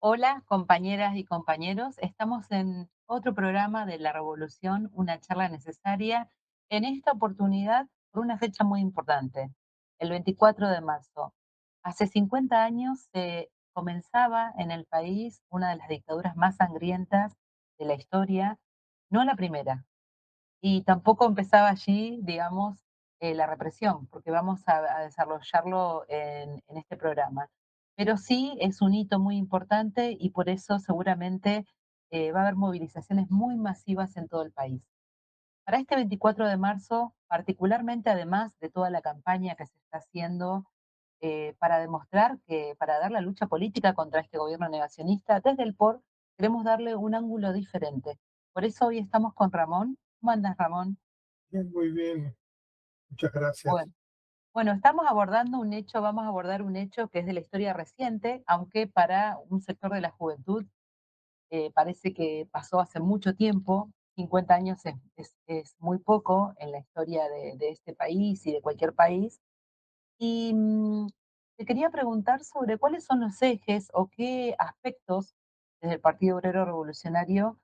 Hola, compañeras y compañeros. Estamos en otro programa de La Revolución, una charla necesaria. En esta oportunidad, por una fecha muy importante, el 24 de marzo. Hace 50 años se comenzaba en el país una de las dictaduras más sangrientas de la historia, no la primera, y tampoco empezaba allí, digamos, la represión, porque vamos a desarrollarlo en este programa. Pero sí es un hito muy importante y por eso seguramente va a haber movilizaciones muy masivas en todo el país. Para este 24 de marzo, particularmente además de toda la campaña que se está haciendo para demostrar que para dar la lucha política contra este gobierno negacionista, desde el POR queremos darle un ángulo diferente. Por eso hoy estamos con Ramón. ¿Cómo andas, Ramón? Bien, muy bien, muchas gracias. Bueno, bueno, estamos abordando un hecho, vamos a abordar un hecho que es de la historia reciente, aunque para un sector de la juventud parece que pasó hace mucho tiempo. 50 años es muy poco en la historia de este país y de cualquier país. Y te quería preguntar sobre cuáles son los ejes o qué aspectos desde el Partido Obrero Revolucionario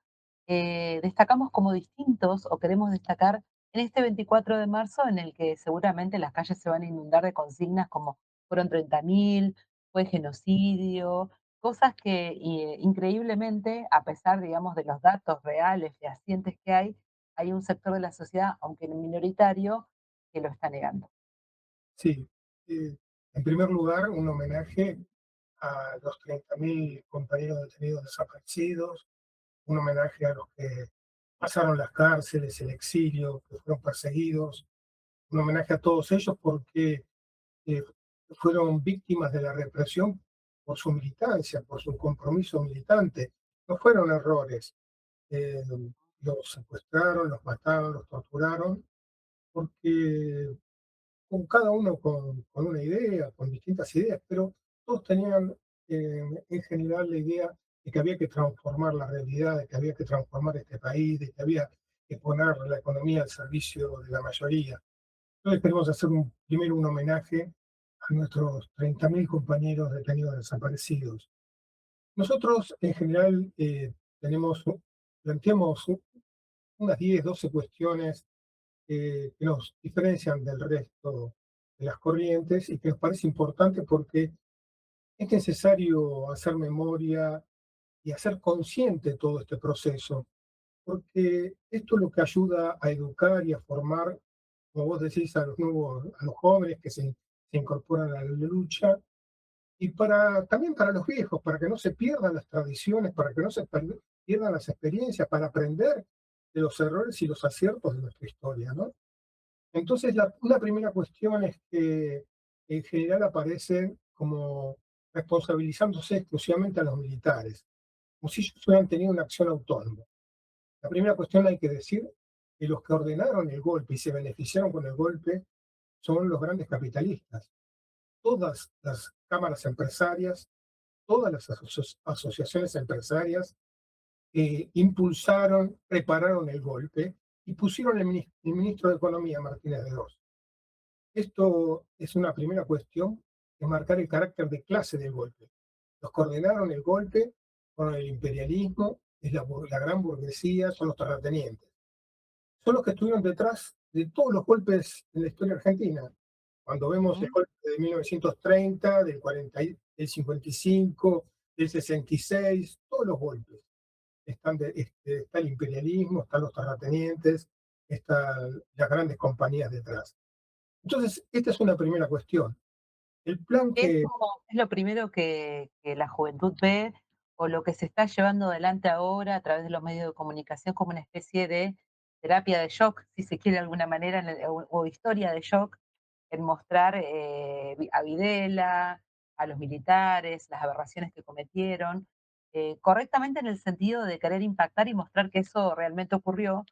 destacamos como distintos o queremos destacar en este 24 de marzo en el que seguramente las calles se van a inundar de consignas como fueron 30.000, fue genocidio, cosas que increíblemente, a pesar, digamos, de los datos reales, fehacientes que hay un sector de la sociedad, aunque minoritario, que lo está negando. Sí, eh, en primer lugar, un homenaje a los 30.000 compañeros detenidos desaparecidos, un homenaje a los que pasaron las cárceles, el exilio, que fueron perseguidos, un homenaje a todos ellos porque eh, fueron víctimas de la represión por su militancia, por su compromiso militante. No fueron errores. eh, los secuestraron, los mataron, los torturaron, porque con cada uno con una idea, con distintas ideas, pero todos tenían en general la idea de que había que transformar la realidad, de que había que transformar este país, de que había que poner la economía al servicio de la mayoría. Entonces queremos hacer primero un homenaje a nuestros 30.000 compañeros detenidos desaparecidos. Nosotros en general planteamos unas 10, 12 cuestiones que nos diferencian del resto de las corrientes y que nos parece importante porque es necesario hacer memoria y hacer consciente todo este proceso, porque esto es lo que ayuda a educar y a formar, como vos decís, a los nuevos, a los jóvenes que se incorporan a la lucha y también para los viejos, para que no se pierdan las tradiciones, para que no se pierdan las experiencias, para aprender de los errores y los aciertos de nuestra historia, ¿no? Entonces, una primera cuestión es que en general aparecen como responsabilizándose exclusivamente a los militares, como si ellos hubieran tenido una acción autónoma. La primera cuestión hay que decir que los que ordenaron el golpe y se beneficiaron con el golpe son los grandes capitalistas. Todas las cámaras empresarias, todas las asociaciones empresarias impulsaron, prepararon el golpe y pusieron el ministro de Economía, Martínez de Oz. Esto es una primera cuestión, es marcar el carácter de clase del golpe. Los que ordenaron el golpe fueron el imperialismo, es la gran burguesía, son los terratenientes. Son los que estuvieron detrás de todos los golpes en la historia argentina. Cuando vemos el ¿Mm? golpe de 1930, del 40, del 55, del 66, todos los golpes. Está el imperialismo, están los terratenientes, están las grandes compañías detrás. Entonces, esta es una primera cuestión. El plan que Es lo primero que la juventud ve o lo que se está llevando adelante ahora a través de los medios de comunicación como una especie de terapia de shock, si se quiere de alguna manera, o historia de shock, en mostrar a Videla, a los militares, las aberraciones que cometieron, correctamente en el sentido de querer impactar y mostrar que eso realmente ocurrió,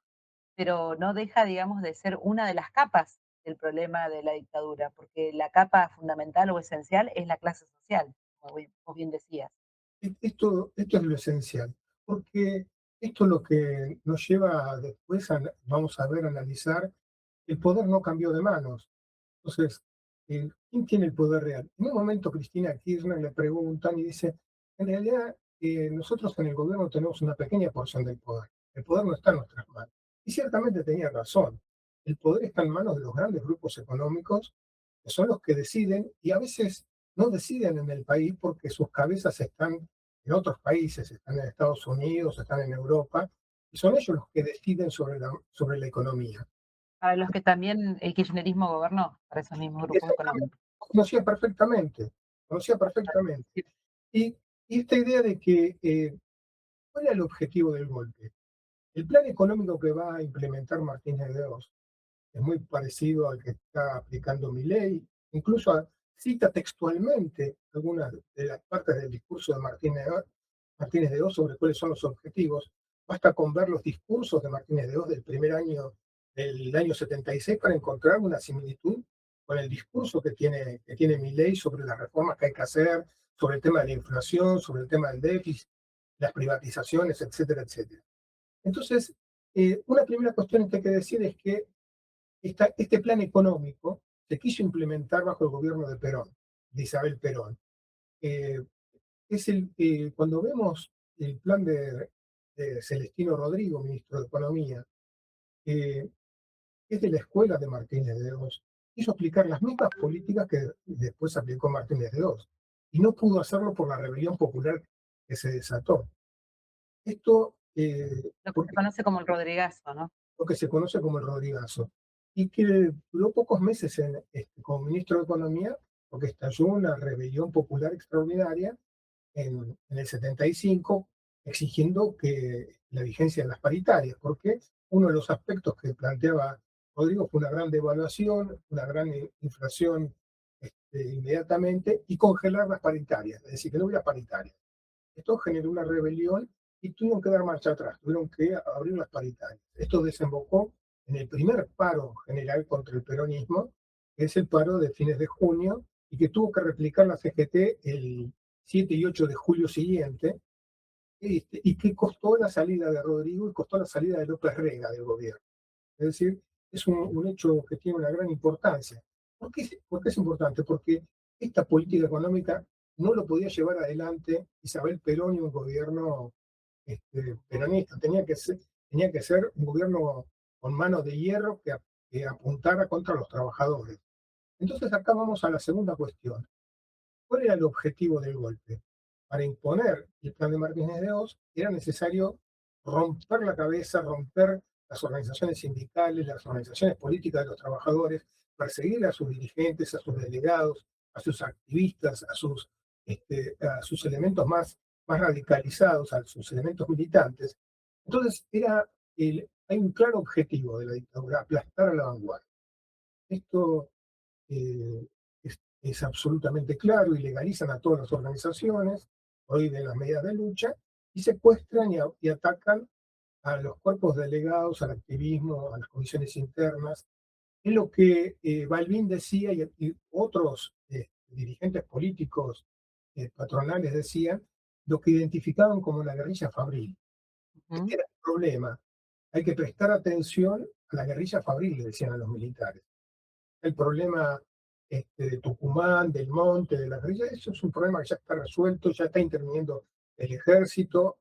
pero no deja, digamos, de ser una de las capas del problema de la dictadura, porque la capa fundamental o esencial es la clase social, como vos bien decías. esto es lo esencial, porque esto es lo que nos lleva después vamos a ver, analizar, el poder no cambió de manos. Entonces, ¿quién tiene el poder real? En un momento Cristina Kirchner le preguntan y dice, en realidad nosotros en el gobierno tenemos una pequeña porción del poder. El poder no está en nuestras manos. Y ciertamente tenía razón. El poder está en manos de los grandes grupos económicos, que son los que deciden, y a veces no deciden en el país porque sus cabezas están en otros países, están en Estados Unidos, están en Europa, y son ellos los que deciden sobre la economía. Para los que también el kirchnerismo gobernó, para esos mismos grupos Exactamente, económicos. conocía perfectamente, conocía perfectamente. Sí. Y, y esta idea de que, ¿cuál era el objetivo del golpe? El plan económico que va a implementar Martínez de Oz es muy parecido al que está aplicando Milei, incluso cita textualmente algunas de las partes del discurso de Martínez de Oz sobre cuáles son los objetivos. Basta con ver los discursos de Martínez de Oz del primer año del año 76 para encontrar una similitud con el discurso que tiene Milei sobre las reformas que hay que hacer, sobre el tema de la inflación, sobre el tema del déficit, las privatizaciones, etcétera, etcétera. Entonces, una primera cuestión que hay que decir es que este plan económico se quiso implementar bajo el gobierno de Perón, de Isabel Perón. Eh, cuando vemos el plan de Celestino Rodrigo, ministro de Economía, eh, es de la escuela de Martínez de Oz, quiso aplicar las mismas políticas que después aplicó Martínez de Oz, y no pudo hacerlo por la rebelión popular que se desató. Esto, Lo que se porque conoce como el Rodrigazo, ¿no? lo que se conoce como el Rodrigazo, y que duró pocos meses como ministro de Economía, porque estalló una rebelión popular extraordinaria en el 75, exigiendo que la vigencia de las paritarias, porque uno de los aspectos que planteaba Rodrigo fue una gran devaluación, una gran inflación inmediatamente, y congelar las paritarias, es decir, que no hubiera paritarias. Esto generó una rebelión y tuvieron que dar marcha atrás, tuvieron que abrir las paritarias. Esto desembocó en el primer paro general contra el peronismo, que es el paro de fines de junio, y que tuvo que replicar la CGT el 7 y 8 de julio siguiente, y que costó la salida de Rodrigo y costó la salida de López Rega del gobierno. Es decir, es un hecho que tiene una gran importancia. ¿Por qué es importante? Porque esta política económica no lo podía llevar adelante Isabel Perón y un gobierno peronista. Tenía que ser un gobierno con mano de hierro que apuntara contra los trabajadores. Entonces acá vamos a la segunda cuestión. ¿Cuál era el objetivo del golpe? Para imponer el plan de Martínez de Oz era necesario romper la cabeza, romper las organizaciones sindicales, las organizaciones políticas de los trabajadores, perseguir a sus dirigentes, a sus delegados, a sus activistas, a sus elementos más radicalizados, a sus elementos militantes. Entonces hay un claro objetivo de la dictadura: aplastar a la vanguardia. Esto es absolutamente claro, y legalizan a todas las organizaciones, prohíben las medidas de lucha y secuestran y atacan a los cuerpos delegados, al activismo, a las comisiones internas. Es lo que Balbín decía, y otros dirigentes políticos patronales decían, lo que identificaban como la guerrilla fabril. Este Ujú. era el problema. Hay que prestar atención a la guerrilla fabril, le decían a los militares. El problema de Tucumán, del Monte, de la guerrilla, eso es un problema que ya está resuelto, ya está interviniendo el ejército.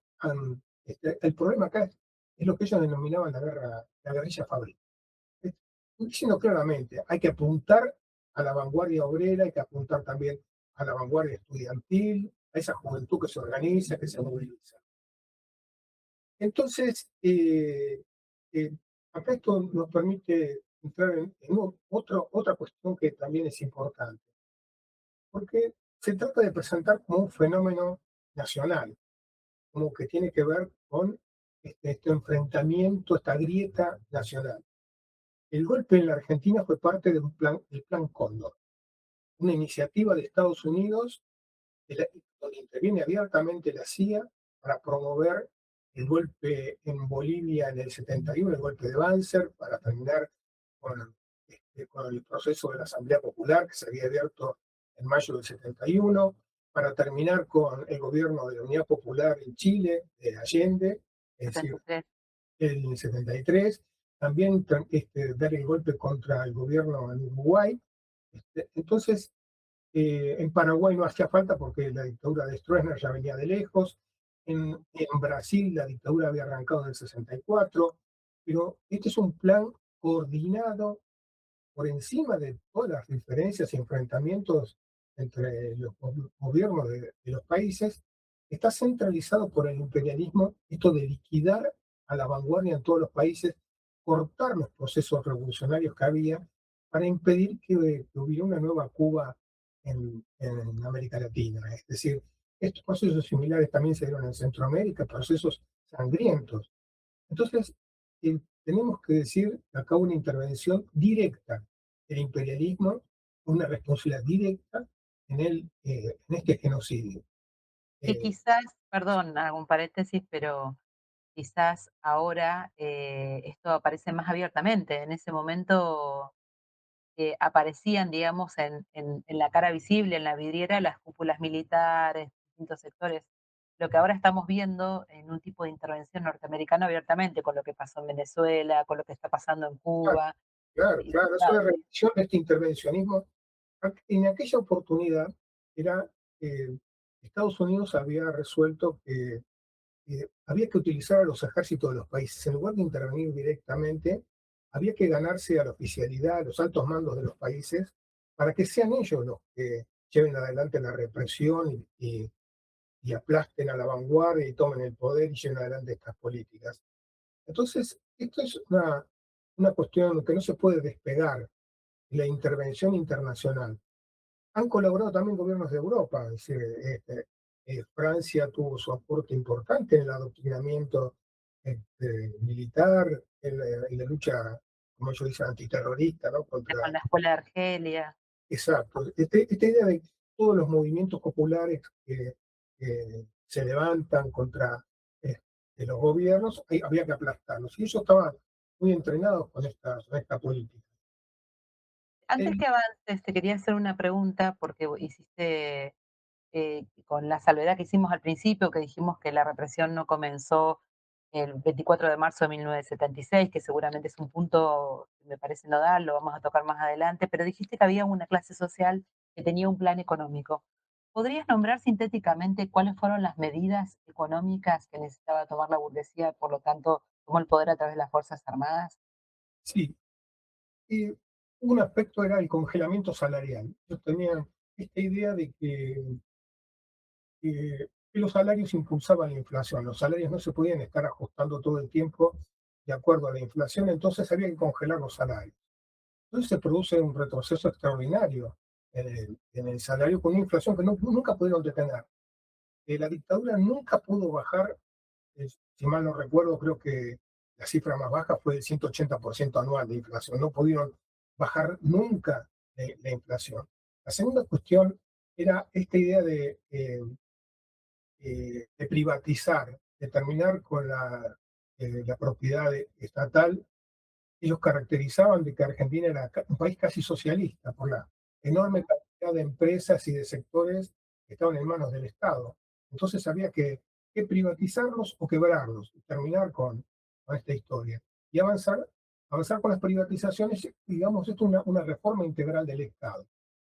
El problema acá es lo que ellos denominaban la guerrilla fabril. Diciendo claramente, hay que apuntar a la vanguardia obrera, hay que apuntar también a la vanguardia estudiantil, a esa juventud que se organiza, que se moviliza. Entonces, eh, acá esto nos permite entrar en otra cuestión que también es importante, porque se trata de presentar como un fenómeno nacional, como que tiene que ver con este enfrentamiento, esta grieta nacional. El golpe en la Argentina fue parte del Plan Cóndor, una iniciativa de Estados Unidos donde interviene abiertamente la CIA para promover el golpe en Bolivia en el 71, el golpe de Banzer, para terminar con el proceso de la Asamblea Popular que se había abierto en mayo del 71, para terminar con el gobierno de la Unidad Popular en Chile, de Allende, es decir, 73. en el 73, también dar el golpe contra el gobierno en Uruguay. Entonces, en Paraguay no hacía falta porque la dictadura de Stroessner ya venía de lejos. En Brasil la dictadura había arrancado en el 64, pero este es un plan coordinado por encima de todas las diferencias y enfrentamientos entre los gobiernos de los países, está centralizado por el imperialismo, esto de liquidar a la vanguardia en todos los países, cortar los procesos revolucionarios que había para impedir que hubiera una nueva Cuba en América Latina. Es decir, estos procesos similares también se dieron en Centroamérica, procesos sangrientos. Entonces, tenemos que decir acá una intervención directa del imperialismo, una responsabilidad directa en este genocidio. Que Eh, quizás, perdón, hago un paréntesis, pero quizás ahora, esto aparece más abiertamente. En ese momento, aparecían, digamos, en la cara visible, en la vidriera, las cúpulas militares, distintos sectores. Lo que ahora estamos viendo en un tipo de intervención norteamericana abiertamente, con lo que pasó en Venezuela, con lo que está pasando en claro, Cuba, claro, y claro, es una repetición de este intervencionismo. En aquella oportunidad era Estados Unidos había resuelto que había que utilizar a los ejércitos de los países. En lugar de intervenir directamente, había que ganarse a la oficialidad, a los altos mandos de los países, para que sean ellos los que lleven adelante la represión y aplasten a la vanguardia y tomen el poder y lleven adelante estas políticas. Entonces, esto es una cuestión que no se puede despegar de la intervención internacional. Han colaborado también gobiernos de Europa, es decir, Francia tuvo su aporte importante en el adoctrinamiento militar, en la lucha, como ellos dicen, antiterrorista, ¿no? con Contra, la escuela de Argelia. exacto, esta idea de todos los movimientos populares que se levantan contra eh, los gobiernos, había que aplastarlos. Y ellos estaban muy entrenados con esta política. Antes El- que avances, te quería hacer una pregunta, porque hiciste, con la salvedad que hicimos al principio, que dijimos que la represión no comenzó el 24 de marzo de 1976, que seguramente es un punto que me parece nodal, lo vamos a tocar más adelante, pero dijiste que había una clase social que tenía un plan económico. ¿Podrías nombrar sintéticamente cuáles fueron las medidas económicas que necesitaba tomar la burguesía, por lo tanto, tomó el poder a través de las Fuerzas Armadas? sí, y un aspecto era el congelamiento salarial. Ellos tenían esta idea de que los salarios impulsaban la inflación. Los salarios no se podían estar ajustando todo el tiempo de acuerdo a la inflación, entonces había que congelar los salarios. Entonces se produce un retroceso extraordinario en el salario con una inflación que nunca pudieron detener. La dictadura nunca pudo bajar, si mal no recuerdo, creo que la cifra más baja fue el 180% anual de inflación. No pudieron bajar nunca la inflación. La segunda cuestión era esta idea de privatizar, de terminar con la propiedad estatal. Ellos caracterizaban de que Argentina era un país casi socialista por la enorme cantidad de empresas y de sectores que estaban en manos del Estado. Entonces había que privatizarlos o quebrarlos, y terminar con esta historia. Y avanzar con las privatizaciones, digamos, esto es una reforma integral del Estado.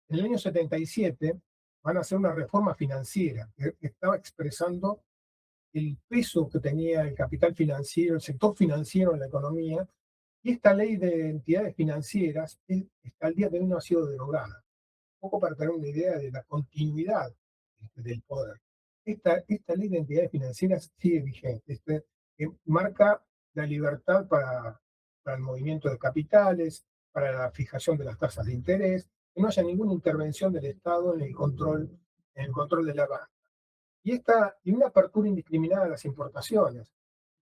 En el año 77 van a hacer una reforma financiera que estaba expresando el peso que tenía el capital financiero, el sector financiero en la economía, y esta ley de entidades financieras hasta el día de hoy no ha sido derogada. Un poco para tener una idea de la continuidad del poder. Esta ley de entidades financieras sigue vigente, que marca la libertad para el movimiento de capitales, para la fijación de las tasas de interés, que no haya ninguna intervención del Estado en el control de la banca. Y una apertura indiscriminada a las importaciones.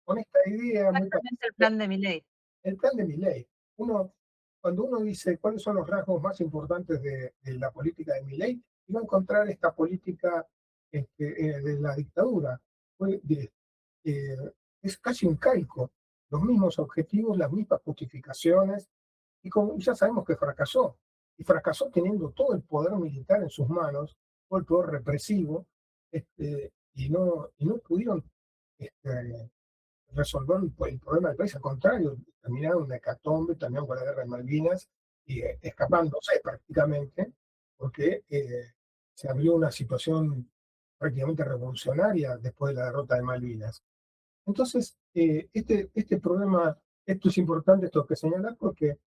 Con esta idea muy Exactamente el plan de Milei. el plan de Milei. Uno, cuando uno dice cuáles son los rasgos más importantes de la política de Milei, iba a encontrar esta política de la dictadura. Fue es casi un calco, los mismos objetivos, las mismas justificaciones, y ya sabemos que fracasó. Y fracasó teniendo todo el poder militar en sus manos, todo el poder represivo, y no pudieron este, resolver el problema del país, al contrario, terminaron una hecatombe, terminaron con la guerra de Malvinas y escapándose prácticamente, porque se abrió una situación prácticamente revolucionaria después de la derrota de Malvinas. Entonces, este problema, esto es importante, esto que señalar, porque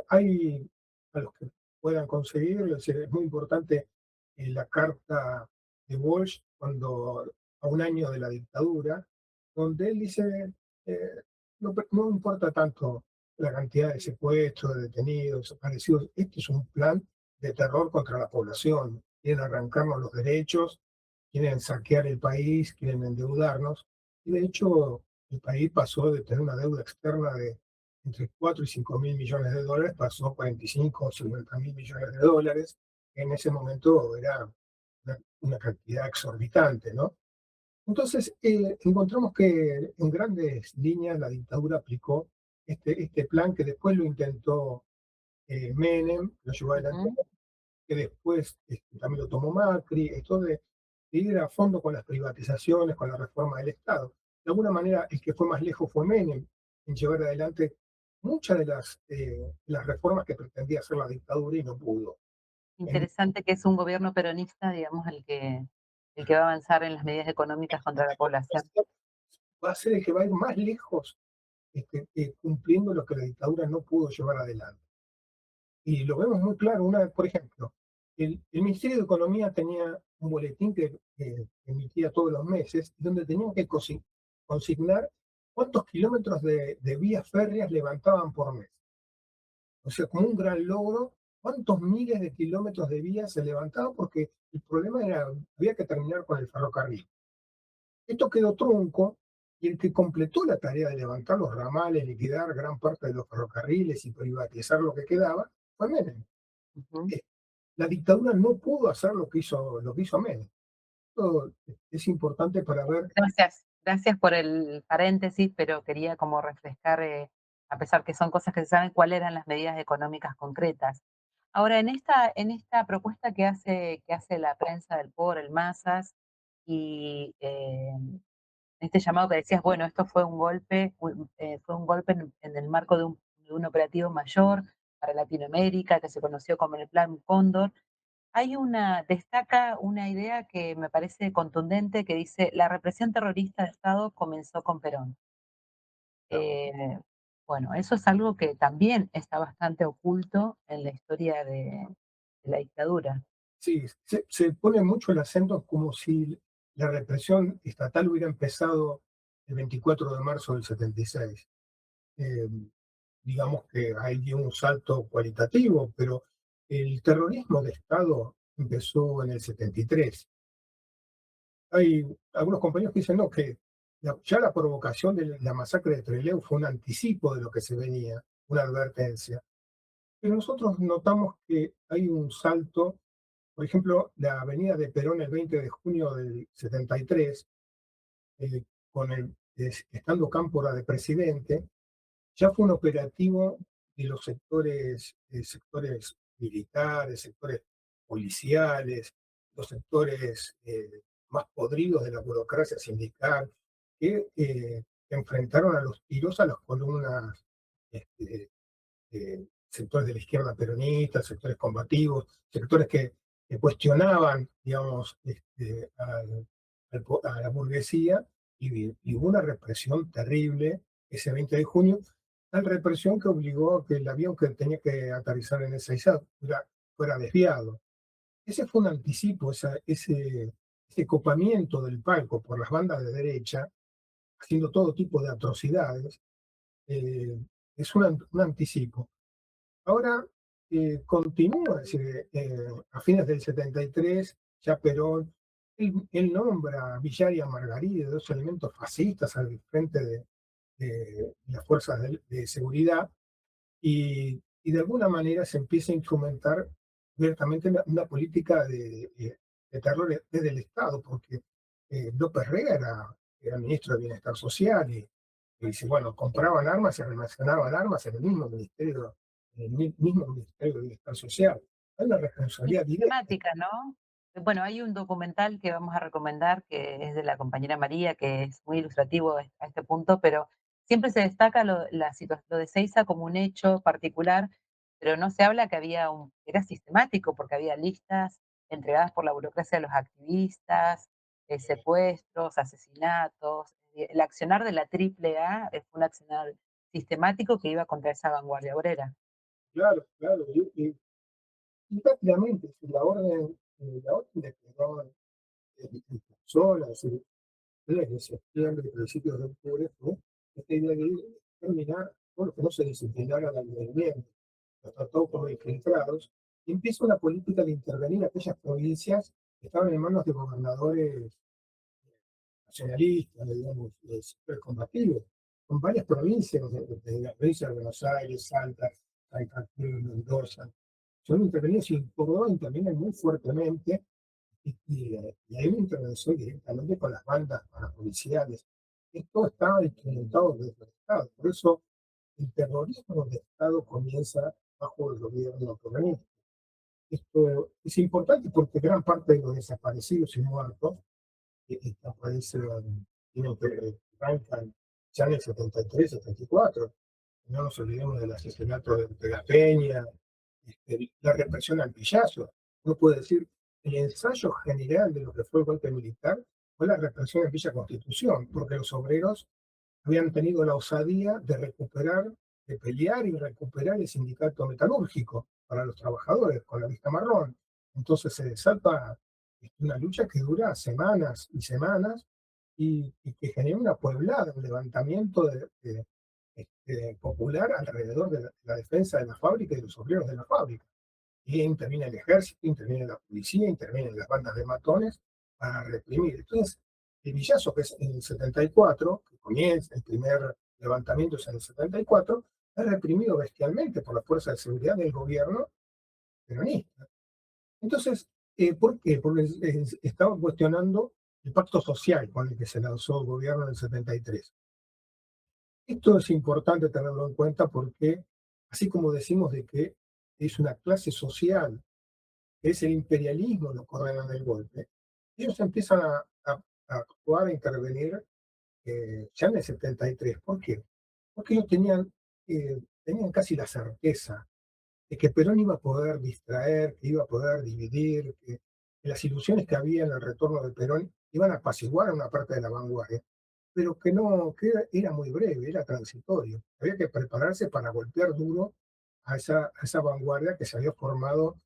hay a los que puedan conseguirlo, es decir, es muy importante la carta de Walsh cuando a un año de la dictadura, donde él dice, eh, no importa tanto la cantidad de secuestros, de detenidos, desaparecidos, este es un plan de terror contra la población, quieren arrancarnos los derechos, quieren saquear el país, quieren endeudarnos, y de hecho el país pasó de tener una deuda externa de entre 4 y 5 mil millones de dólares, pasó a 45 o 50 mil millones de dólares. En ese momento era una cantidad exorbitante, ¿no? Entonces, encontramos que en grandes líneas la dictadura aplicó este plan que después lo intentó Menem, lo llevó adelante, Ujú. que después también lo tomó Macri, esto de ir a fondo con las privatizaciones, con la reforma del Estado. De alguna manera, el que fue más lejos fue Menem en llevar adelante muchas de las reformas que pretendía hacer la dictadura y no pudo. En- Interesante que es un gobierno peronista, digamos, el que va a avanzar en las medidas económicas contra la población. Va a ser el que va a ir más lejos cumpliendo lo que la dictadura no pudo llevar adelante. Y lo vemos muy claro. Por ejemplo, el Ministerio de Economía tenía un boletín que emitía todos los meses, donde tenían que consignar cuántos kilómetros de vías férreas levantaban por mes. O sea, como un gran logro, cuántos miles de kilómetros de vías se levantaban, porque el problema era, había que terminar con el ferrocarril. Esto quedó trunco, y el que completó la tarea de levantar los ramales, liquidar gran parte de los ferrocarriles y privatizar lo que quedaba, fue Menem. Ujú. Eh, La dictadura no pudo hacer lo que hizo Menem. Esto es importante para ver. Gracias, gracias por el paréntesis, pero quería como refrescar, a pesar que son cosas que se saben, cuáles eran las medidas económicas concretas. Ahora, en esta propuesta que hace la prensa del POR, el Masas, y este llamado que decías, bueno, esto fue un golpe, fue un golpe en el marco de un operativo mayor para Latinoamérica, que se conoció como el Plan Cóndor. Destaca una idea que me parece contundente, que dice: "La represión terrorista de Estado comenzó con Perón". Eh, bueno, eso es algo que también está bastante oculto en la historia de la dictadura. Sí, se pone mucho el acento como si la represión estatal hubiera empezado el 24 de marzo del 76. Eh, digamos que hay un salto cualitativo, pero el terrorismo de Estado empezó en el 73. Hay algunos compañeros que dicen, no, que ya la provocación de la masacre de Trelew fue un anticipo de lo que se venía, una advertencia. Pero nosotros notamos que hay un salto, por ejemplo, la avenida de Perón el 20 de junio del 73, estando Cámpora de presidente, ya fue un operativo de los sectores militares, sectores policiales, los sectores más podridos de la burocracia sindical, que enfrentaron a los tiros a las columnas, este, sectores de la izquierda peronista, sectores combativos, sectores que cuestionaban, digamos, a la burguesía, y hubo una represión terrible ese 20 de junio, tal represión que obligó a que el avión que tenía que aterrizar en Ezeiza fuera desviado. Ese fue un anticipo, ese copamiento del palco por las bandas de derecha, haciendo todo tipo de atrocidades, eh, es un anticipo. Ahora continúa, es decir, a fines del 73, ya Perón, él nombra a Villar y a Margaride, dos elementos fascistas al frente de las fuerzas de seguridad, y de alguna manera se empieza a instrumentar abiertamente una política de terror desde el Estado, porque López Rega era ministro de Bienestar Social, y dice, bueno, compraban armas y almacenaban armas en el mismo Ministerio de Bienestar Social. Hay una Muy responsabilidad directa. sistemática, ¿no? Bueno, hay un documental que vamos a recomendar, que es de la compañera María, que es muy ilustrativo a este punto, pero siempre se destaca lo de Seiza como un hecho particular, pero no se habla que era sistemático, porque había listas entregadas por la burocracia de los activistas, secuestros, asesinatos. El accionar de la Triple A fue un accionar sistemático que iba contra esa vanguardia obrera. Claro, claro. Y rápidamente, si la orden de terror impulsó la de septiembre, principios de octubre, fue esta idea de terminar con lo que no se disciplinara al movimiento, los trató como infiltrados, y empieza una política de intervenir aquellas provincias que estaban en manos de gobernadores nacionalistas, digamos, súper combativos, con varias provincias, de la provincia de Buenos Aires, Salta, Santa Cruz, Mendoza, son intervenidos y Córdoba intervienen muy fuertemente y hay una intervención directamente con las bandas parapoliciales. Esto está instrumentado desde el Estado, por eso el terrorismo de Estado comienza bajo el gobierno peronista. Esto es importante porque gran parte de los desaparecidos y muertos aparecen, tienen que arrancan ya en el 73, 74. No nos olvidemos del asesinato de la Peña, la represión al pillazo. Uno puede decir, el ensayo general de lo que fue el golpe militar fue la represión en Villa Constitución, porque los obreros habían tenido la osadía de recuperar, de pelear y recuperar el sindicato metalúrgico para los trabajadores con la lista marrón. Entonces se desata una lucha que dura semanas y semanas y que genera una pueblada, un levantamiento popular alrededor de la defensa de la fábrica y de los obreros de la fábrica. Y interviene el ejército, interviene la policía, intervienen las bandas de matones para reprimir. Entonces, el Villazo, que es en el 74, que comienza el primer levantamiento es en el 74, es reprimido bestialmente por las fuerzas de seguridad del gobierno peronista. Entonces, ¿por qué? Porque estaban cuestionando el pacto social con el que se lanzó el gobierno en el 73. Esto es importante tenerlo en cuenta porque, así como decimos de que es una clase social, que es el imperialismo lo que ordena el golpe, ellos empiezan a actuar, a intervenir ya en el 73. ¿Por qué? Porque ellos tenían casi la certeza de que Perón iba a poder distraer, que iba a poder dividir, que las ilusiones que había en el retorno de Perón iban a apaciguar a una parte de la vanguardia, pero que no, que era muy breve, era transitorio. Había que prepararse para golpear duro a esa vanguardia que se había formado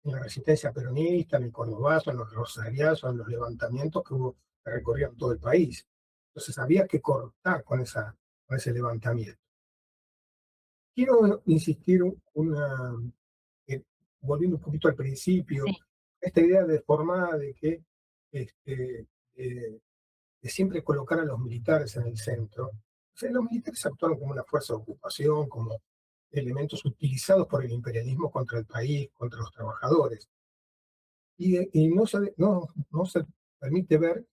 en la resistencia peronista, en el Cordobazo, en los rosariazos, en los levantamientos que hubo que recorrían todo el país. Entonces había que cortar con ese levantamiento. Quiero insistir eh, volviendo un poquito al principio, Sí, esta idea deformada de que este, de siempre colocar a los militares en el centro. O sea, los militares actuaron como una fuerza de ocupación, como elementos utilizados por el imperialismo contra el país, contra los trabajadores. Y no se permite ver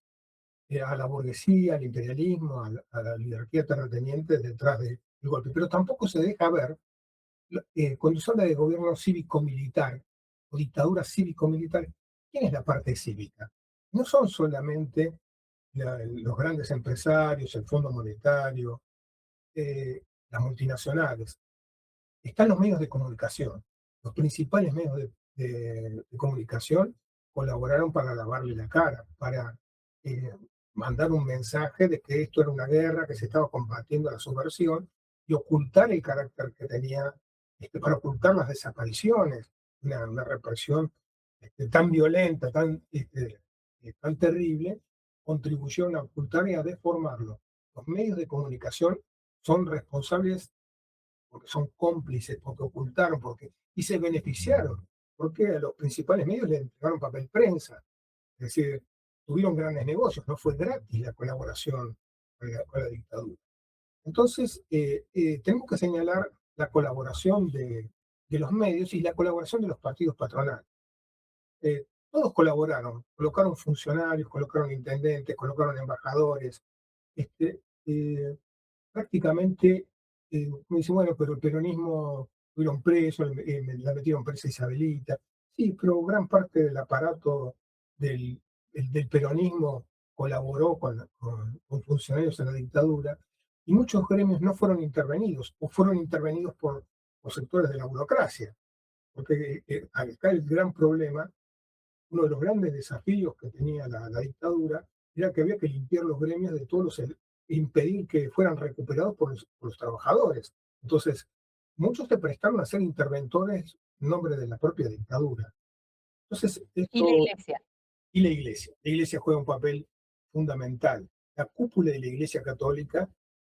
a la burguesía, al imperialismo, a la oligarquía terrateniente detrás del golpe, pero tampoco se deja ver cuando se habla de gobierno cívico-militar o dictadura cívico-militar, ¿quién es la parte cívica? No son solamente los grandes empresarios, el Fondo Monetario, las multinacionales. Están los medios de comunicación. Los principales medios de comunicación colaboraron para lavarle la cara, para eh, mandar un mensaje de que esto era una guerra, que se estaba combatiendo la subversión y ocultar el carácter que tenía, para ocultar las desapariciones, una represión tan violenta, tan terrible, contribuyeron a ocultar y a deformarlo. Los medios de comunicación son responsables porque son cómplices, porque ocultaron, y se beneficiaron, porque a los principales medios le entregaron papel prensa, es decir, tuvieron grandes negocios, no fue gratis la colaboración con la dictadura. Entonces, tenemos que señalar la colaboración de los medios y la colaboración de los partidos patronales. Todos colaboraron, colocaron funcionarios, colocaron intendentes, colocaron embajadores, este, eh, prácticamente, me dice, bueno, pero el peronismo tuvieron preso, la metieron presa Isabelita. Sí, pero gran parte del aparato del peronismo colaboró con funcionarios en la dictadura y muchos gremios no fueron intervenidos o fueron intervenidos por sectores de la burocracia, porque acá el gran problema uno de los grandes desafíos que tenía la dictadura era que había que limpiar los gremios de todos los, impedir que fueran recuperados por los trabajadores. Entonces, muchos se prestaron a ser interventores en nombre de la propia dictadura. Entonces, Y la esto iglesia. y la Iglesia. La Iglesia juega un papel fundamental. La cúpula de la Iglesia Católica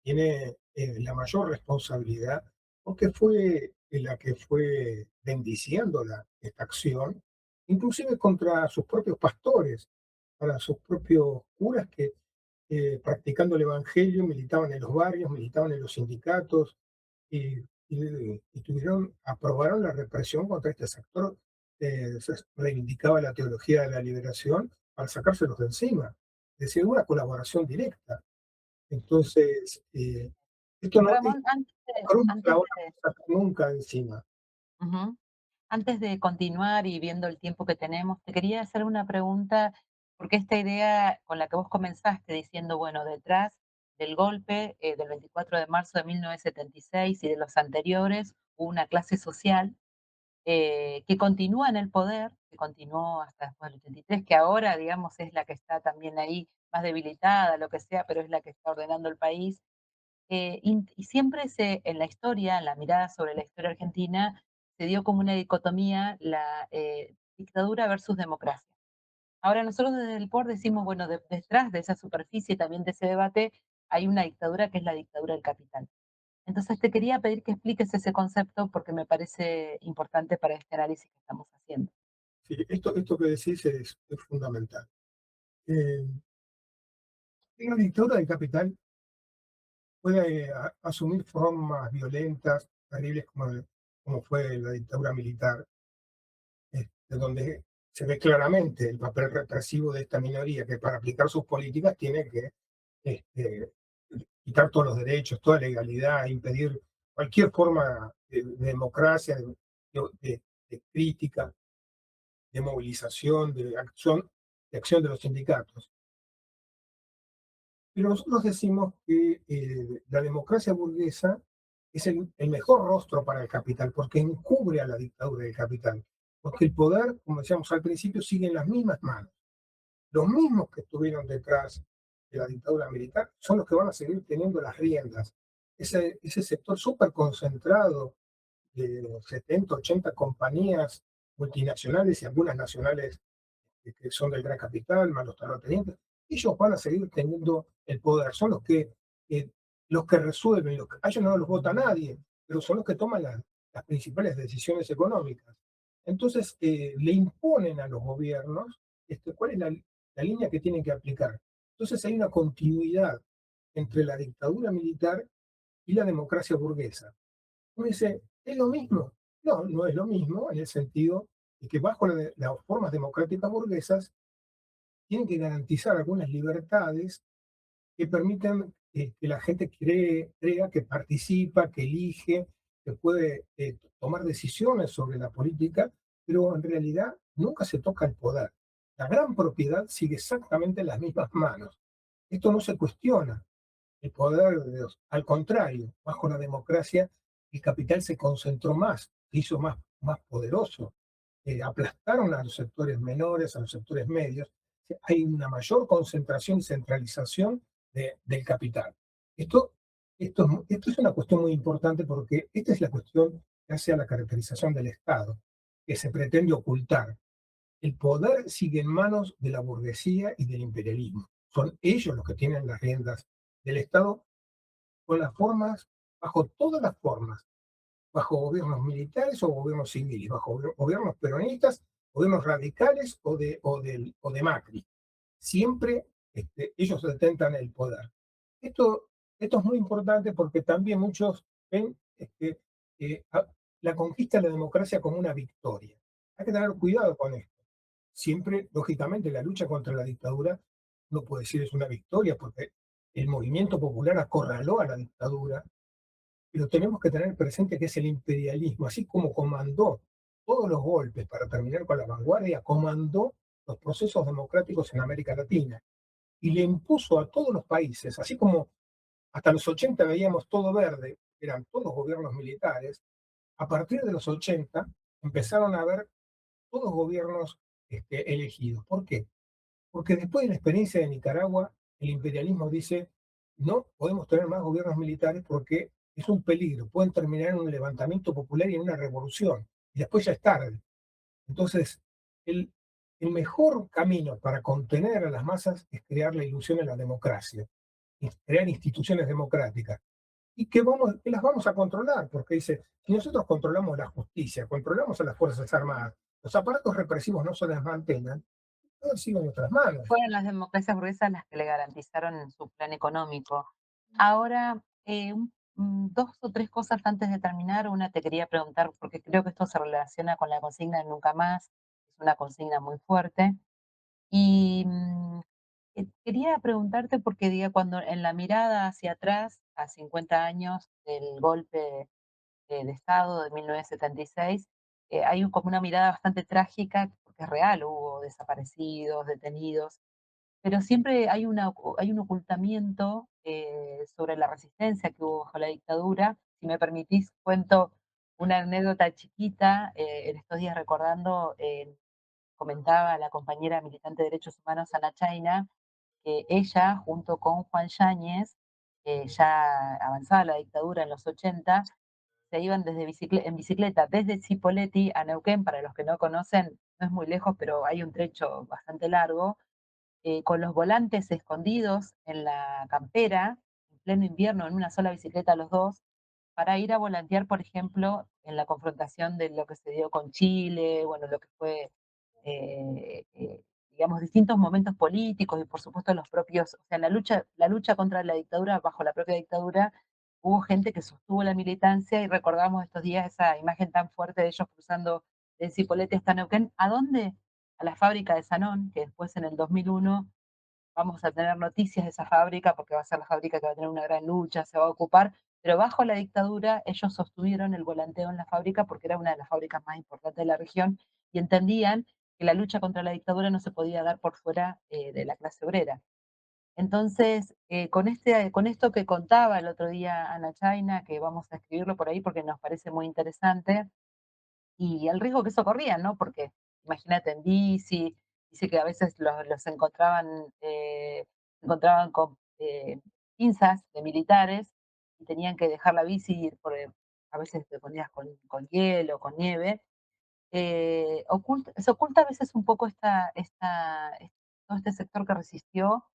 tiene la mayor responsabilidad porque fue la que fue bendiciendo esta acción, inclusive contra sus propios pastores, para sus propios curas que practicando el Evangelio militaban en los barrios, militaban en los sindicatos y aprobaron la represión contra este sector se reivindicaba la teología de la liberación para sacárselos de encima. Es decir, una colaboración directa. Entonces, esto no, Ramón, esta cruz no la antes van de a sacar nunca de encima. ujú. Antes de continuar y viendo el tiempo que tenemos, te quería hacer una pregunta, porque esta idea con la que vos comenzaste diciendo, bueno, detrás del golpe del 24 de marzo de 1976 y de los anteriores, hubo una clase social que continúa en el poder, que continuó hasta después del 83, que ahora, digamos, es la que está también ahí más debilitada, lo que sea, pero es la que está ordenando el país. Y siempre en la historia, en la mirada sobre la historia argentina, se dio como una dicotomía la dictadura versus democracia. Ahora nosotros desde el POR decimos, bueno, detrás de esa superficie, también de ese debate, hay una dictadura que es la dictadura del capital. Entonces te quería pedir que expliques ese concepto porque me parece importante para este análisis que estamos haciendo. Sí, esto que decís es fundamental. Eh, la dictadura del capital puede asumir formas violentas, terribles como fue la dictadura militar, donde se ve claramente el papel represivo de esta minoría que para aplicar sus políticas tiene que este, quitar todos los derechos, toda legalidad, impedir cualquier forma de democracia, de crítica, de movilización, de acción de los sindicatos. Pero nosotros decimos que la democracia burguesa es el mejor rostro para el capital, porque encubre a la dictadura del capital, porque el poder, como decíamos al principio, sigue en las mismas manos. Los mismos que estuvieron detrás de la dictadura militar son los que van a seguir teniendo las riendas. Ese sector súper concentrado de 70, 80 compañías multinacionales y algunas nacionales que son del gran capital, más los terratenientes, ellos van a seguir teniendo el poder, son eh, los que resuelven, a ellos no los vota nadie, pero son los que toman las principales decisiones económicas. Entonces, le imponen a los gobiernos cuál es la línea que tienen que aplicar. Entonces, hay una continuidad entre la dictadura militar y la democracia burguesa. Uno dice, ¿es lo mismo? No, no es lo mismo en el sentido de que bajo las formas democráticas burguesas tienen que garantizar algunas libertades que permitan que la gente crea que participa, que elige, que puede tomar decisiones sobre la política, pero en realidad nunca se toca el poder. La gran propiedad sigue exactamente en las mismas manos. Esto no se cuestiona el poder de Dios. Al contrario, bajo la democracia, el capital se concentró más, se hizo más poderoso. Aplastaron a los sectores menores, a los sectores medios. Hay una mayor concentración y centralización del capital. Esto, esto es una cuestión muy importante porque esta es la cuestión que hace a la caracterización del Estado, que se pretende ocultar. El poder sigue en manos de la burguesía y del imperialismo. Son ellos los que tienen las riendas del Estado con las formas, bajo todas las formas, bajo gobiernos militares o gobiernos civiles, bajo gobiernos peronistas, gobiernos radicales o de Macri. Siempre ellos detentan el poder. Esto, esto es muy importante porque también muchos ven la conquista de la democracia como una victoria. Hay que tener cuidado con esto. Siempre, lógicamente, la lucha contra la dictadura no puede decir es una victoria porque el movimiento popular acorraló a la dictadura, pero tenemos que tener presente que es el imperialismo, así como comandó todos los golpes para terminar con la vanguardia, comandó los procesos democráticos en América Latina y le impuso a todos los países, así como hasta los 80 veíamos todo verde, eran todos gobiernos militares, a partir de los 80 empezaron a haber todos gobiernos elegidos. ¿Por qué? Porque después de la experiencia de Nicaragua, el imperialismo dice, no podemos tener más gobiernos militares porque es un peligro, pueden terminar en un levantamiento popular y en una revolución, y después ya es tarde. Entonces, el, el mejor camino para contener a las masas es crear la ilusión en la democracia, es crear instituciones democráticas y que las vamos a controlar, porque dice, si nosotros controlamos la justicia, controlamos a las Fuerzas Armadas, los aparatos represivos no se desmantelan, todo sigue en nuestras manos. Fueron las democracias burguesas las que le garantizaron su plan económico. Ahora, 2 o 3 cosas antes de terminar. Una te quería preguntar, porque creo que esto se relaciona con la consigna de Nunca Más, es una consigna muy fuerte. Y, quería preguntarte porque, diga, cuando en la mirada hacia atrás, a 50 años del golpe, de Estado de 1976, hay como una mirada bastante trágica, porque es real, hubo desaparecidos, detenidos, pero siempre hay un ocultamiento, sobre la resistencia que hubo bajo la dictadura. Si me permitís, cuento una anécdota chiquita, en estos días recordando, comentaba la compañera militante de derechos humanos, Ana Chaina, que ella, junto con Juan Yáñez, ya avanzada la dictadura en los 80, se iban en bicicleta desde Cipolletti a Neuquén. Para los que no conocen, no es muy lejos, pero hay un trecho bastante largo, con los volantes escondidos en la campera, en pleno invierno, en una sola bicicleta los dos, para ir a volantear, por ejemplo, en la confrontación de lo que se dio con Chile, bueno, lo que fue, digamos, distintos momentos políticos y por supuesto los propios, o sea, la lucha contra la dictadura, bajo la propia dictadura, hubo gente que sostuvo la militancia y recordamos estos días esa imagen tan fuerte de ellos cruzando de Cipolletti hasta Neuquén. ¿A dónde? A la fábrica de Sanón, que después en el 2001 vamos a tener noticias de esa fábrica, porque va a ser la fábrica que va a tener una gran lucha, se va a ocupar, pero bajo la dictadura ellos sostuvieron el volanteo en la fábrica porque era una de las fábricas más importantes de la región y entendían que la lucha contra la dictadura no se podía dar por fuera, de la clase obrera. Entonces, con esto que contaba el otro día Ana Chaina, que vamos a escribirlo por ahí porque nos parece muy interesante, y el riesgo que eso corría, ¿no? Porque imagínate en bici, dice que a veces los encontraban con pinzas de militares y tenían que dejar la bici y ir a veces te ponías con hielo, con nieve, se oculta a veces un poco todo este sector que resistió,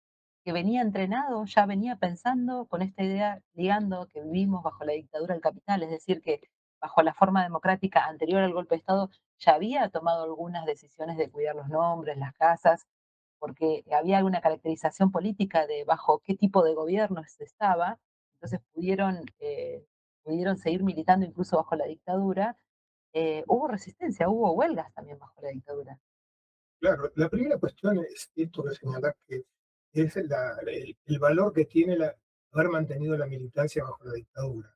que venía entrenado, ya venía pensando con esta idea, ligando que vivimos bajo la dictadura del capital, es decir, que bajo la forma democrática anterior al golpe de Estado ya había tomado algunas decisiones de cuidar los nombres, las casas, porque había alguna caracterización política de bajo qué tipo de gobierno se estaba, entonces pudieron seguir militando incluso bajo la dictadura. Hubo resistencia, hubo huelgas también bajo la dictadura. Claro, la primera cuestión es esto que señalás, que es el valor que tiene haber mantenido la militancia bajo la dictadura.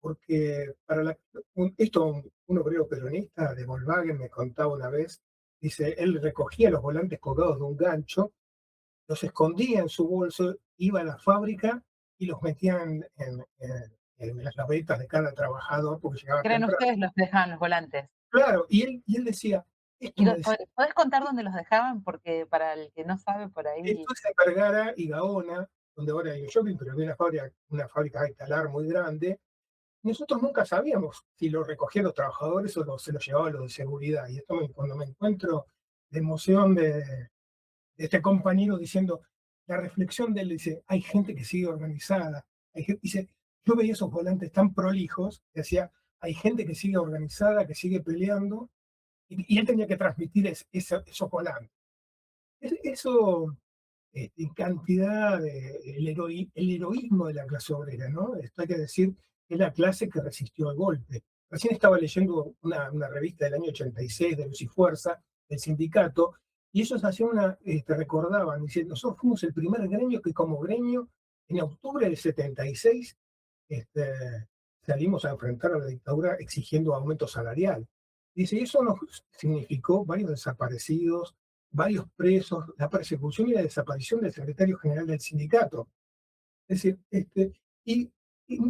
Porque un obrero peronista de Volkswagen me contaba una vez, dice, él recogía los volantes colgados de un gancho, los escondía en su bolso, iba a la fábrica y los metían en las gavetas de cada trabajador porque llegaba Eran temprano. ustedes los que dejaban los volantes. Claro, y él decía, esto ¿Y me decía, podés contar dónde los dejaban? Porque para el que no sabe por ahí. esto es en Vergara y Gaona, donde ahora hay un shopping, pero había una fábrica de talar muy grande. Nosotros nunca sabíamos si lo recogían los trabajadores o se lo llevaban los de seguridad. Y cuando me encuentro de emoción de este compañero diciendo, la reflexión de él dice, hay gente que sigue organizada. Dice, yo veía esos volantes tan prolijos que decía, hay gente que sigue organizada, que sigue peleando, y él tenía que transmitir esos volantes. Eso, en cantidad, el heroísmo de la clase obrera, ¿no? Esto hay que decir que es la clase que resistió el golpe. Recién estaba leyendo una revista del año 86 de Luz y Fuerza, del sindicato, y ellos hacían te recordaban, diciendo, nosotros fuimos el primer gremio que como gremio, en octubre del 76, este, salimos a enfrentar a la dictadura exigiendo aumento salarial. Dice, y eso nos significó varios desaparecidos, varios presos, la persecución y la desaparición del secretario general del sindicato. Es decir, y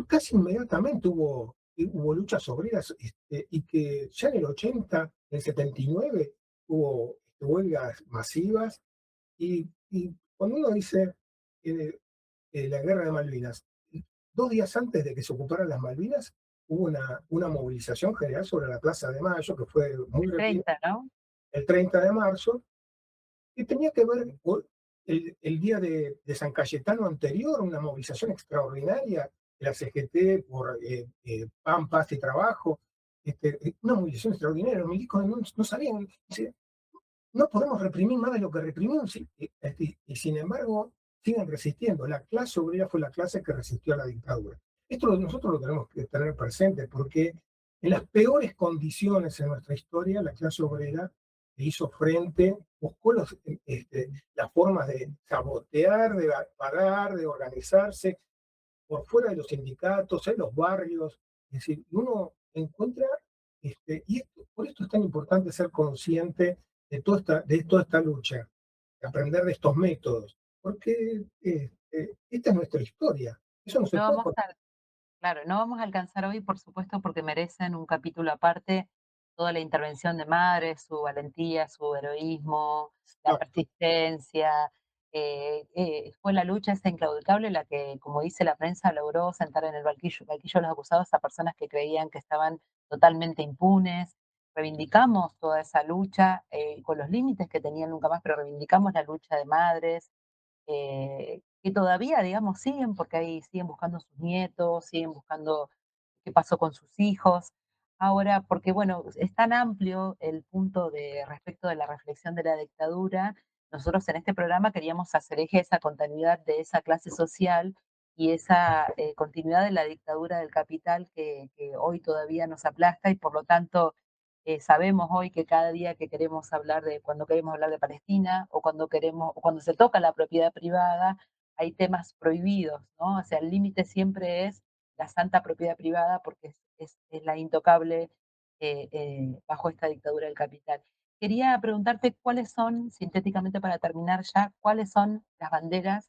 casi inmediatamente hubo luchas obreras, y que ya en el 80, en el 79, hubo huelgas masivas, y cuando uno dice eh, la guerra de Malvinas, 2 días antes de que se ocuparan las Malvinas, hubo una movilización general sobre la Plaza de Mayo, que fue muy El repentina, 30, ¿no? el 30 de marzo, que tenía que ver con el día de San Cayetano anterior, una movilización extraordinaria de la CGT por PAN, Paz y Trabajo, una movilización extraordinaria. Los milicos no sabían, no podemos reprimir más de lo que reprimimos, y sin embargo siguen resistiendo. La clase obrera fue la clase que resistió a la dictadura. Esto nosotros lo tenemos que tener presente porque en las peores condiciones en nuestra historia la clase obrera le hizo frente, buscó las formas de sabotear, de parar, de organizarse por fuera de los sindicatos, en los barrios. Es decir, uno encuentra, por esto es tan importante ser consciente de toda esta lucha, de aprender de estos métodos, porque esta es nuestra historia. Eso no se No puede. vamos a Claro, no vamos a alcanzar hoy, por supuesto, porque merecen un capítulo aparte toda la intervención de madres, su valentía, su heroísmo, la Exacto. persistencia. Fue la lucha esa inclaudicable la que, como dice la prensa, logró sentar en el banquillo de los acusados a personas que creían que estaban totalmente impunes. Reivindicamos toda esa lucha con los límites que tenían nunca más, pero reivindicamos la lucha de madres, que todavía, digamos, siguen, porque ahí siguen buscando sus nietos, siguen buscando qué pasó con sus hijos. Ahora, porque bueno, es tan amplio el punto de respecto de la reflexión de la dictadura, nosotros en este programa queríamos hacer eje a esa continuidad de esa clase social y esa continuidad de la dictadura del capital que hoy todavía nos aplasta y por lo tanto sabemos hoy que cada día que queremos hablar de, cuando queremos hablar de Palestina o cuando queremos, o cuando se toca la propiedad privada, hay temas prohibidos, ¿no? O sea, el límite siempre es la santa propiedad privada porque es la intocable bajo esta dictadura del capital. Quería preguntarte cuáles son, sintéticamente para terminar ya, cuáles son las banderas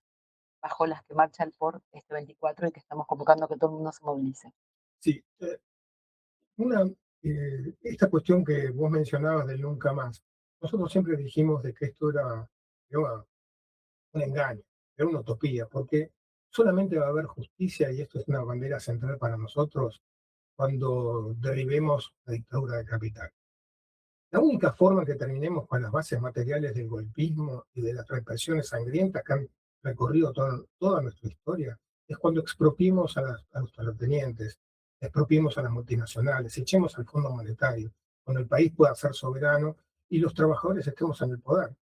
bajo las que marcha el POR este 24 y que estamos convocando a que todo el mundo se movilice. Sí, una, esta cuestión que vos mencionabas del nunca más, nosotros siempre dijimos de que esto era un engaño, era una utopía, porque solamente va a haber justicia, y esto es una bandera central para nosotros, cuando derribemos la dictadura del capital. La única forma que terminemos con las bases materiales del golpismo y de las represiones sangrientas que han recorrido toda nuestra historia es cuando expropiemos a los terratenientes, expropiemos a las multinacionales, echemos al Fondo Monetario, cuando el país pueda ser soberano y los trabajadores estemos en el poder.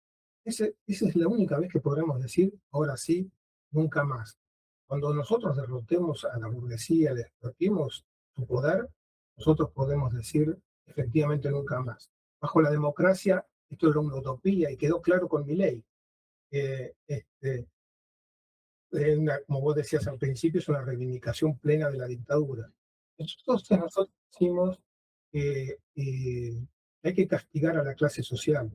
Esa es la única vez que podremos decir, ahora sí, nunca más. Cuando nosotros derrotemos a la burguesía, le expropiemos su poder, nosotros podemos decir, efectivamente, nunca más. Bajo la democracia, esto era una utopía y quedó claro con mi ley. Como vos decías al principio, es una reivindicación plena de la dictadura. Entonces nosotros decimos que hay que castigar a la clase social,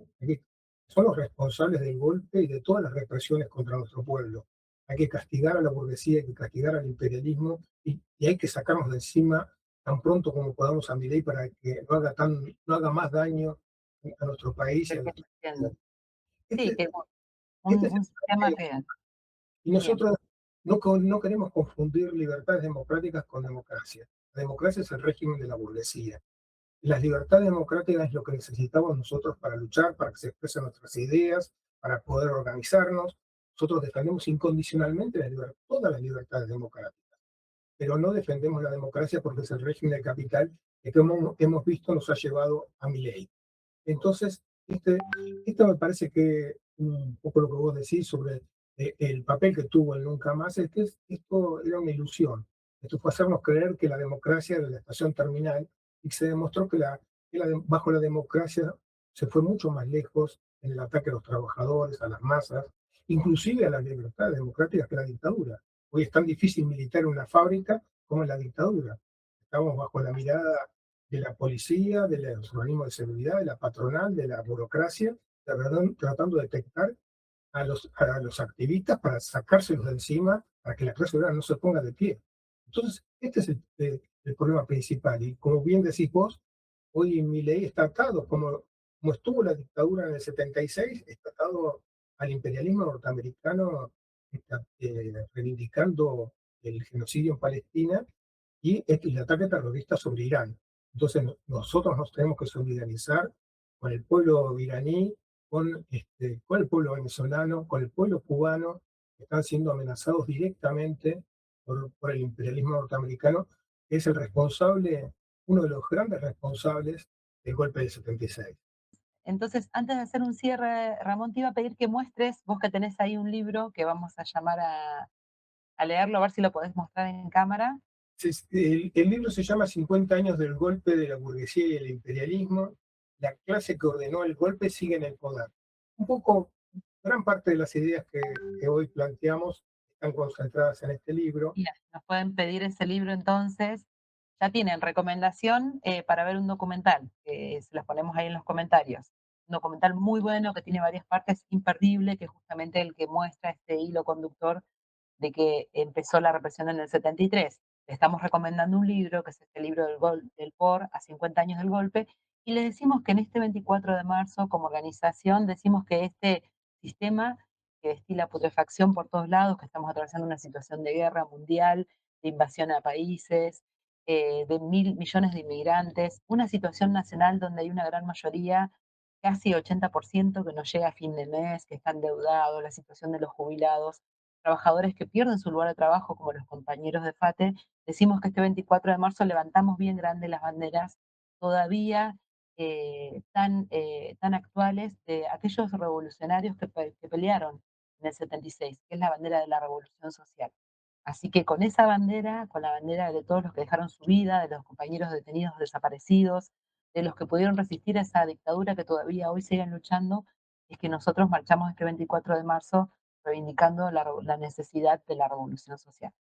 son los responsables del golpe y de todas las represiones contra nuestro pueblo. Hay que castigar a la burguesía, hay que castigar al imperialismo y hay que sacarnos de encima tan pronto como podamos a mi ley para que no haga más daño a nuestro país y a nuestra Entiendo. sociedad. Sí, Este, que este es el un sistema problema. que, Y bien, nosotros no queremos confundir libertades democráticas con democracia. La democracia es el régimen de la burguesía. Las libertades democráticas es lo que necesitamos nosotros para luchar, para que se expresen nuestras ideas, para poder organizarnos. Nosotros defendemos incondicionalmente todas las libertades democráticas, pero no defendemos la democracia porque es el régimen del capital que, como hemos visto, nos ha llevado a mi ley. Entonces, esto me parece que un poco lo que vos decís sobre el papel que tuvo el Nunca Más, es que esto era una ilusión. Esto fue hacernos creer que la democracia era la estación terminal y se demostró bajo la democracia se fue mucho más lejos en el ataque a los trabajadores, a las masas, inclusive a las libertades democráticas que la dictadura. Hoy es tan difícil militar en una fábrica como en la dictadura. Estamos bajo la mirada de la policía, de los organismos de seguridad, de la patronal, de la burocracia, tratando de detectar a los activistas para sacárselos de encima, para que la clase obrera no se ponga de pie. Entonces, este es el problema principal. Y como bien decís vos, hoy mi ley está atado como como estuvo la dictadura en el 76, está atado al imperialismo norteamericano, reivindicando el genocidio en Palestina y el ataque terrorista sobre Irán. Entonces nosotros nos tenemos que solidarizar con el pueblo iraní, con el pueblo venezolano, con el pueblo cubano, que están siendo amenazados directamente por el imperialismo norteamericano, que es el responsable, uno de los grandes responsables del golpe del 76. Entonces, antes de hacer un cierre, Ramón, te iba a pedir que muestres, vos que tenés ahí un libro que vamos a llamar a leerlo, a ver si lo podés mostrar en cámara. El libro se llama 50 años del golpe de la burguesía y el imperialismo. La clase que ordenó el golpe sigue en el poder. Un poco, gran parte de las ideas que hoy planteamos están concentradas en este libro. Mira, nos pueden pedir ese libro entonces. Ya tienen recomendación para ver un documental, que se los ponemos ahí en los comentarios. Un documental muy bueno que tiene varias partes, imperdible, que es justamente el que muestra este hilo conductor de que empezó la represión en el 73. Le estamos recomendando un libro, que es este libro del POR, a 50 años del golpe, y le decimos que en este 24 de marzo, como organización, decimos que este sistema que destila putrefacción por todos lados, que estamos atravesando una situación de guerra mundial, de invasión a países, de mil millones de inmigrantes, una situación nacional donde hay una gran mayoría, casi 80%, que no llega a fin de mes, que está endeudado, la situación de los jubilados, trabajadores que pierden su lugar de trabajo, como los compañeros de FATE. Decimos que este 24 de marzo levantamos bien grande las banderas todavía tan actuales de aquellos revolucionarios que pelearon en el 76, que es la bandera de la revolución social. Así que con esa bandera, con la bandera de todos los que dejaron su vida, de los compañeros detenidos desaparecidos, de los que pudieron resistir a esa dictadura que todavía hoy siguen luchando, es que nosotros marchamos este 24 de marzo reivindicando la necesidad de la revolución social.